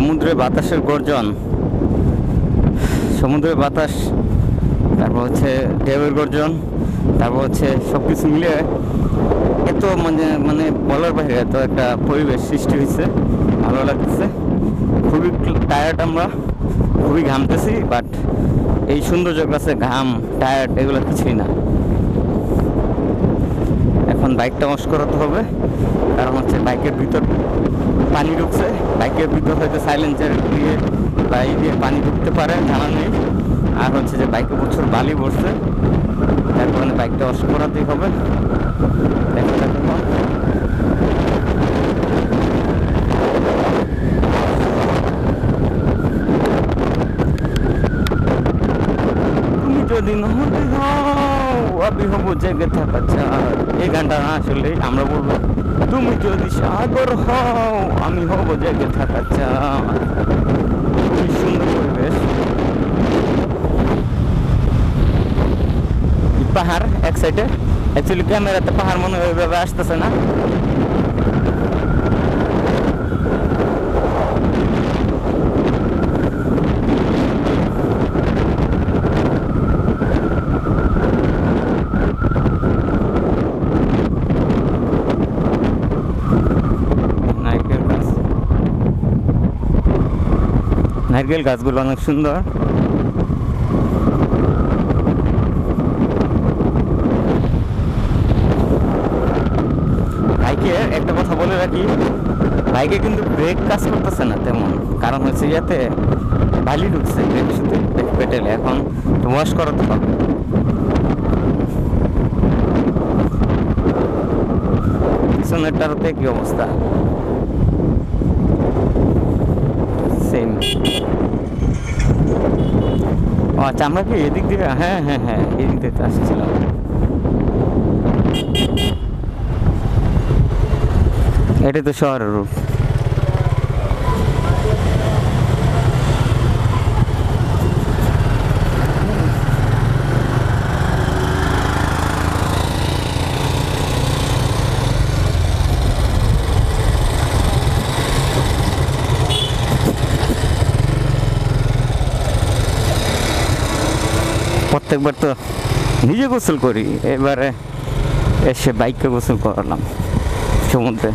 সমুদ্রে বাতাসের গর্জন, সমুদ্রের বাতাস, তারপর হচ্ছে ঢেউয়ের গর্জন, তারপর হচ্ছে সব কিছু মিলে এত মানে মানে বলার বাইরে এত একটা পরিবেশ সৃষ্টি হয়েছে, ভালো লাগতেছে। খুবই টায়ার্ড, আমরা খুবই ঘামতেছি, বাট এই সৌন্দর্যের কাছে ঘাম টায়ার্ড এগুলো কিছুই না। এখন বাইকটা অফ করাতে হবে, কারণ হচ্ছে বাইকের ভিতর পানি ঢুকছে। বাইকের ভিতর হয়তো সাইলেন্সার দিয়ে বা এই দিয়ে পানি ঢুকতে পারে, জানা নেই। আর হচ্ছে যে বাইকে প্রচুর বালি পড়ছে, তার কারণে বাইকটা অফ করাতেই হবে। দেখা যাক এখন। তুমি যদি নহতে হও আমি হবো জেগে থাকা চাঁদ, এই গানটা না আসলে আমরা বলবো তুমি যদি সাগর হও আমি হবো জেগে থাকা চাঁদ। খুবই সুন্দর পরিবেশ, পাহাড় এক সাইডে। অ্যাকচুয়ালি ক্যামেরাতে পাহাড় মনে হয় ওইভাবে আসতেছে না। নারকেল গাছগুলো অনেক সুন্দর। বাইকে একটা কথা বলে রাখি, বাইকে কিন্তু ব্রেক কাজ করতেছে না তেমন, কারণ হচ্ছে ইয়াতে বালি ঢুকছে ব্রেক শুতে পেটেলে। এখন ওয়াশ করাতে হবে। পিছনেরটাতে কি অবস্থা? সেম। ও আচ্ছা, আমরা কি এদিক দিয়ে? হ্যাঁ হ্যাঁ হ্যাঁ, এদিক দিয়ে আসছিলাম। এটাই তো শহরের রূপ। প্রত্যেকবার তো নিজে গোসল করি, এবারে এসে বাইককে গোসল করালাম সমুদ্রে।